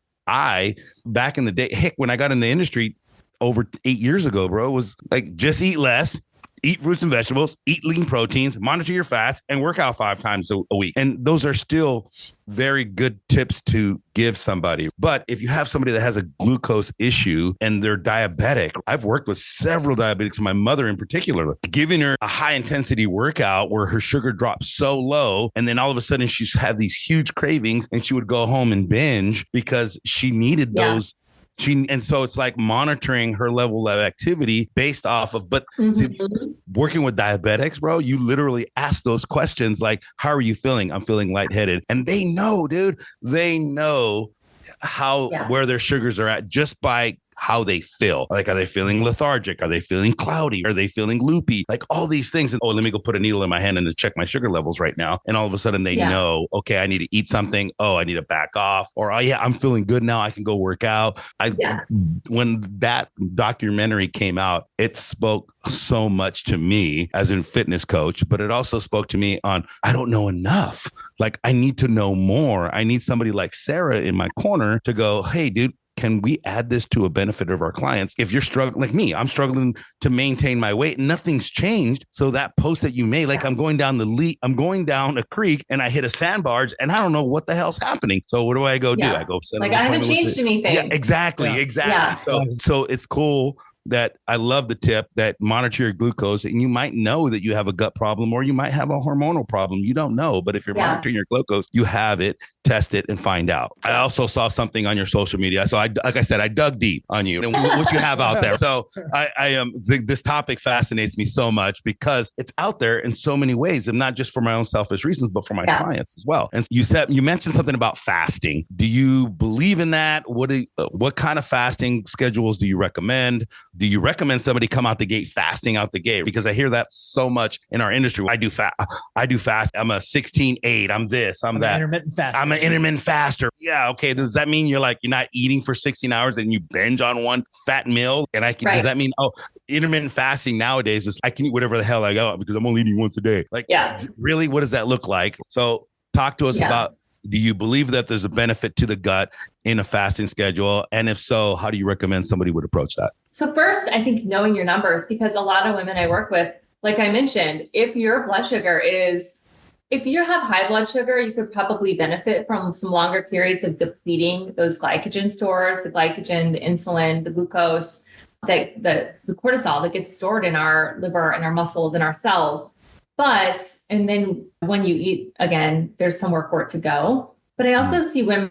back in the day, heck, when I got in the industry over 8 years ago, bro, it was like, just eat less, eat fruits and vegetables, eat lean proteins, monitor your fats, and work out 5 times a week. And those are still very good tips to give somebody. But if you have somebody that has a glucose issue and they're diabetic, I've worked with several diabetics, my mother in particular, giving her a high intensity workout where her sugar dropped so low. And then all of a sudden she's had these huge cravings and she would go home and binge because she needed those. And so it's like monitoring her level of activity based off of, see, working with diabetics, bro, you literally ask those questions like, how are you feeling? I'm feeling lightheaded. And they know, dude, they know where their sugars are at just by how they feel. Like, are they feeling lethargic? Are they feeling cloudy? Are they feeling loopy? Like all these things. And let me go put a needle in my hand and to check my sugar levels right now. And all of a sudden they know, okay, I need to eat something. Oh, I need to back off. Or, oh yeah, I'm feeling good now. I can go work out. When that documentary came out, it spoke so much to me as a fitness coach, but it also spoke to me on, I don't know enough. Like I need to know more. I need somebody like Sarah in my corner to go, hey, dude, can we add this to a benefit of our clients? If you're struggling like me, I'm struggling to maintain my weight. Nothing's changed. So that post that you made, like I'm going down I'm going down a creek and I hit a sandbar and I don't know what the hell's happening. So what do I go do? I go set like I haven't changed anything. Yeah, exactly. So it's cool that I love the tip that monitor your glucose, and you might know that you have a gut problem or you might have a hormonal problem. You don't know, but if you're monitoring your glucose, you have it, test it and find out. I also saw something on your social media. So like I said, I dug deep on you and what you have out there. So this topic fascinates me so much because it's out there in so many ways, and not just for my own selfish reasons, but for my clients as well. And you mentioned something about fasting. Do you believe in that? What kind of fasting schedules do you recommend? Do you recommend somebody come out the gate fasting out the gate? Because I hear that so much in our industry. I do fast. I'm a 16-8. I'm this. I'm that. Intermittent faster. I'm an intermittent faster. Yeah. Okay. Does that mean you're not eating for 16 hours and you binge on one fat meal? And does that mean, intermittent fasting nowadays is I can eat whatever the hell I got because I'm only eating once a day. Really, what does that look like? So talk to us about, do you believe that there's a benefit to the gut in a fasting schedule? And if so, how do you recommend somebody would approach that? So first, I think knowing your numbers, because a lot of women I work with, like I mentioned, if your blood sugar if you have high blood sugar, you could probably benefit from some longer periods of depleting those glycogen stores, the glycogen, the insulin, the glucose, the cortisol that gets stored in our liver and our muscles and our cells. And then when you eat again, there's somewhere for it to go. But I also see women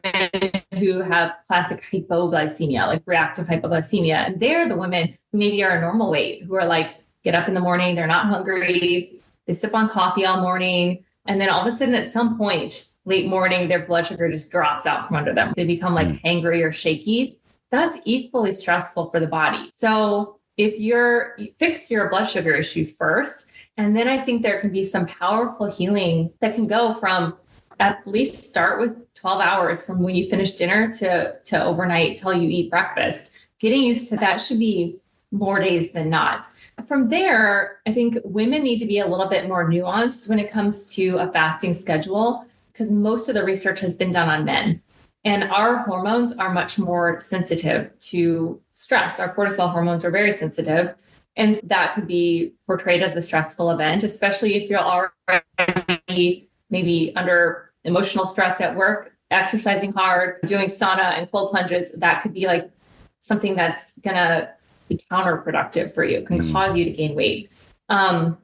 who have classic hypoglycemia, like reactive hypoglycemia. And they're the women who maybe are a normal weight, who are get up in the morning, they're not hungry, they sip on coffee all morning. And then all of a sudden, at some point, late morning, their blood sugar just drops out from under them. They become hangry or shaky. That's equally stressful for the body. So if you fix your blood sugar issues first, and then I think there can be some powerful healing that can go from at least start with 12 hours from when you finish dinner to overnight till you eat breakfast. Getting used to that should be more days than not. From there, I think women need to be a little bit more nuanced when it comes to a fasting schedule, because most of the research has been done on men. And our hormones are much more sensitive to stress. Our cortisol hormones are very sensitive. And that could be portrayed as a stressful event, especially if you're already maybe under emotional stress at work, exercising hard, doing sauna and cold plunges. That could be something that's going to be counterproductive for you, can cause you to gain weight. So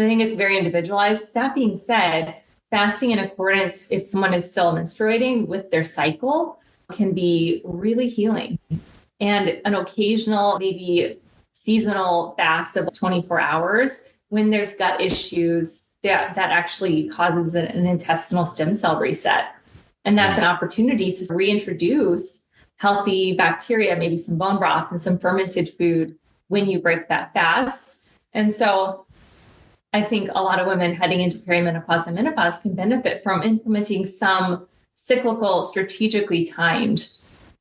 I think it's very individualized. That being said, fasting in accordance, if someone is still menstruating with their cycle, can be really healing. And an occasional, maybe seasonal fast of 24 hours, when there's gut issues, that actually causes an intestinal stem cell reset. And that's an opportunity to reintroduce healthy bacteria, maybe some bone broth and some fermented food when you break that fast. And so I think a lot of women heading into perimenopause and menopause can benefit from implementing some cyclical, strategically timed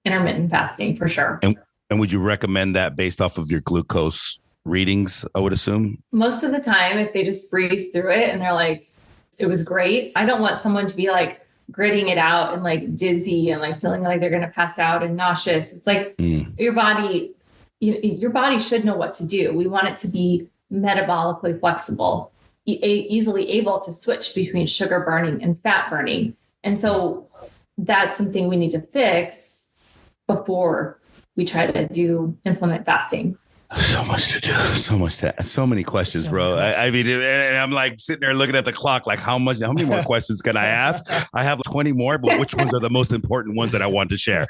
intermittent fasting for sure. And would you recommend that based off of your glucose readings, I would assume? Most of the time, if they just breeze through it and they're like, it was great. I don't want someone to be gritting it out and dizzy and feeling like they're going to pass out and nauseous. It's your body, your body should know what to do. We want it to be metabolically flexible, easily able to switch between sugar burning and fat burning. And so that's something we need to fix before we try to implement fasting. So much to do. So many questions, bro. I mean, and I'm sitting there looking at the clock, how many more questions can I ask? I have 20 more, but which ones are the most important ones that I want to share?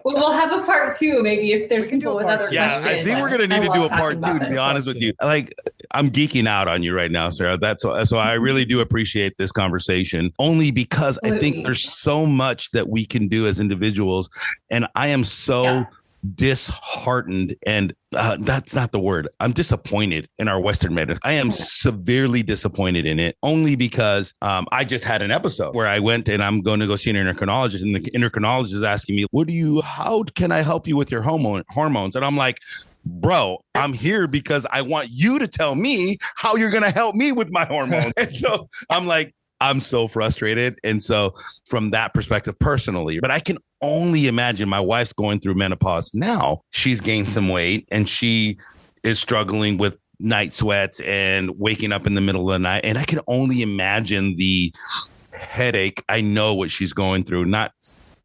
We'll have a part two, maybe, if there's people with other questions. I think we're going to need to do a part two, to be honest with you. I'm geeking out on you right now, Sarah. So I really do appreciate this conversation, only because I think there's so much that we can do as individuals. And I am so disheartened, and that's not the word. I'm disappointed in our Western medicine. I am severely disappointed in it, only because I just had an episode where I went and I'm going to go see an endocrinologist, and the endocrinologist is asking me, how can I help you with your hormones? And I'm like, bro, I'm here because I want you to tell me how you're going to help me with my hormones. And so I'm so frustrated. And so from that perspective, personally, but I can only imagine, my wife's going through menopause now. She's gained some weight and she is struggling with night sweats and waking up in the middle of the night. And I can only imagine the headache. I know what she's going through, not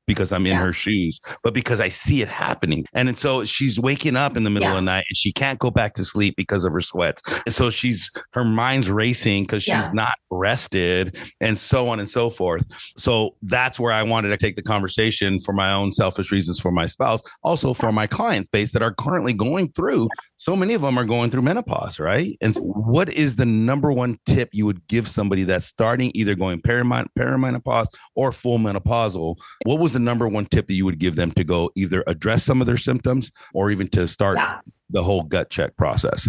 because I'm in her shoes, but because I see it happening. And so she's waking up in the middle of the night and she can't go back to sleep because of her sweats. And so her mind's racing because she's not rested, and so on and so forth. So that's where I wanted to take the conversation for my own selfish reasons for my spouse, also for my client base that are currently going through. So many of them are going through menopause, right? And so what is the number one tip you would give somebody that's starting either going perimenopause or full menopausal? What was the number one tip that you would give them to go either address some of their symptoms or even to start the whole gut check process?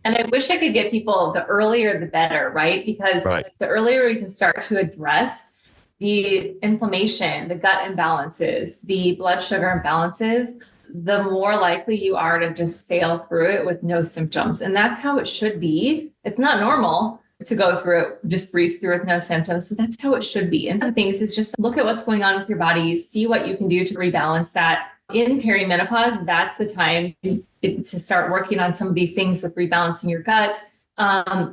And I wish I could get people the earlier, the better, right? Because the earlier we can start to address the inflammation, the gut imbalances, the blood sugar imbalances, the more likely you are to just sail through it with no symptoms. And that's how it should be. It's not normal to go through it, just breeze through with no symptoms. So that's how it should be. And some things is just look at what's going on with your body, see what you can do to rebalance that. In perimenopause, that's the time to start working on some of these things with rebalancing your gut.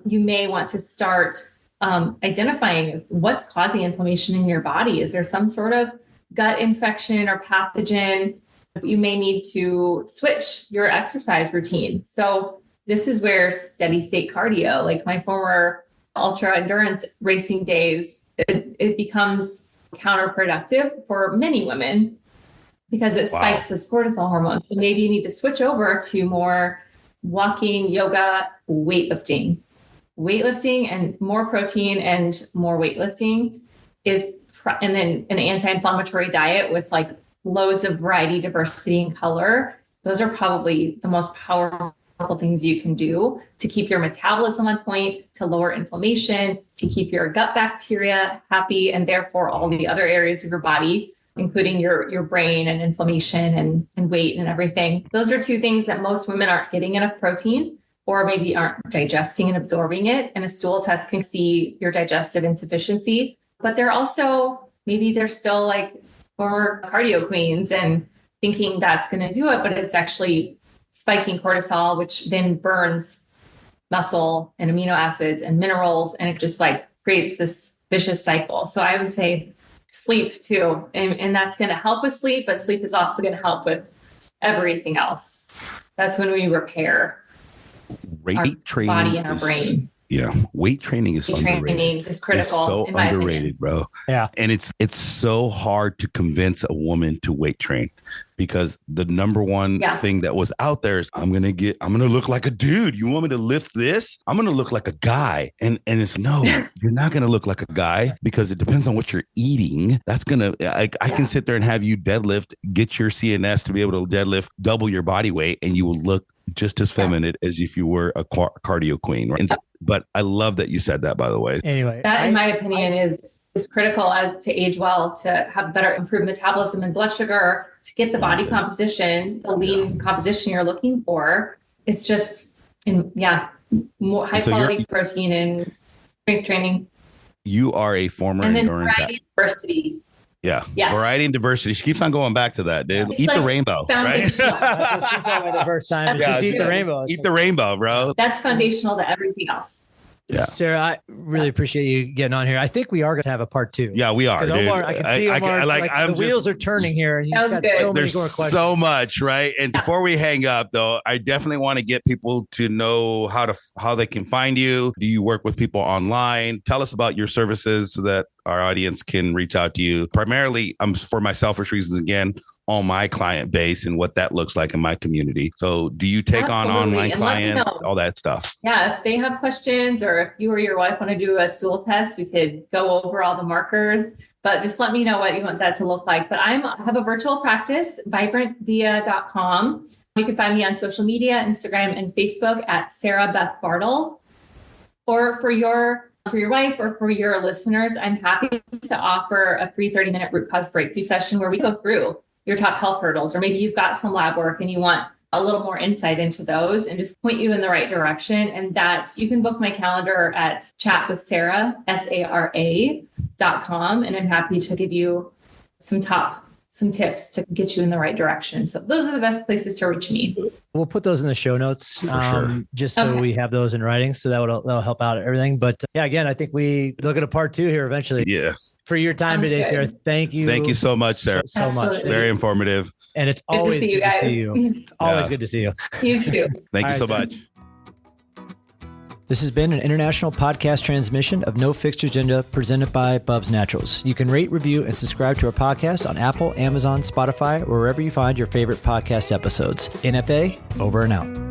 You may want to start identifying what's causing inflammation in your body. Is there some sort of gut infection or pathogen? You may need to switch your exercise routine. So this is where steady state cardio, like my former ultra endurance racing days, it becomes counterproductive for many women because it spikes this cortisol hormone. So maybe you need to switch over to more walking, yoga, weightlifting. Weightlifting and more protein and more weightlifting and then an anti-inflammatory diet with like loads of variety, diversity, and color. Those are probably the most powerful things you can do to keep your metabolism on point, to lower inflammation, to keep your gut bacteria happy, and therefore all the other areas of your body, including your brain and inflammation and weight and everything. Those are two things that most women aren't getting enough protein or maybe aren't digesting and absorbing it. And a stool test can see your digestive insufficiency, but they're still like former cardio queens and thinking that's going to do it, but it's actually spiking cortisol, which then burns muscle and amino acids and minerals. And it just like creates this vicious cycle. So I would say sleep too. And that's going to help with sleep, but sleep is also going to help with everything else. That's when we repair our body and our brain. Yeah. Weight training is underrated. Is critical. It's so in my underrated, opinion. bro. Yeah. And it's so hard to convince a woman to weight train because the number one thing that was out there is I'm going to look like a dude. You want me to lift this? I'm going to look like a guy. And it's no, you're not going to look like a guy because it depends on what you're eating. That's going to, I can sit there and have you deadlift, get your CNS to be able to deadlift, double your body weight, and you will look just as feminine as if you were a cardio queen. Right? But I love that you said that, by the way. Anyway, that in my opinion is critical to age well, to have better improved metabolism and blood sugar, to get the body composition, the lean composition you're looking for. It's just, more high quality protein and strength training. You are a former and then endurance variety and diversity. Yeah. Yes. Variety and diversity. She keeps on going back to that, dude. It's Eat like the rainbow, right? She's going the first time. Just eat the rainbow. Eat the rainbow, bro. That's foundational to everything else. Yeah. Sarah, I really appreciate you getting on here. I think we are going to have a part 2. Yeah, we are. Omar, I can see Omar. The wheels are turning here. He's got so many more questions. So much, right? And before we hang up, though, I definitely want to get people to know how they can find you. Do you work with people online? Tell us about your services so that our audience can reach out to you. Primarily, for my selfish reasons, again, on my client base and what that looks like in my community. So do you take on online clients, all that stuff? Yeah. If they have questions or if you or your wife want to do a stool test, we could go over all the markers, but just let me know what you want that to look like. But I have a virtual practice, vibrantvia.com. You can find me on social media, Instagram and Facebook at Sarah Beth Barthel. Or for your wife or for your listeners, I'm happy to offer a free 30-minute root cause breakthrough session where we go through your top health hurdles, or maybe you've got some lab work and you want a little more insight into those and just point you in the right direction. And that you can book my calendar at chatwithsarah, SARA.com. And I'm happy to give you some tips to get you in the right direction. So those are the best places to reach me. We'll put those in the show notes, just so we have those in writing. So that'll help out everything. But again, I think we look at a part 2 here eventually. Yeah. for your time Sounds today, good. Sarah. Thank you. Thank you so much, Sarah. So much. Absolutely. Very informative. And it's Good to always see you good to guys. see you. It's always Yeah. good to see you. You too. Thank All you so right, much. This has been an international podcast transmission of No Fixed Agenda presented by Bubs Naturals. You can rate, review, and subscribe to our podcast on Apple, Amazon, Spotify, or wherever you find your favorite podcast episodes. NFA, over and out.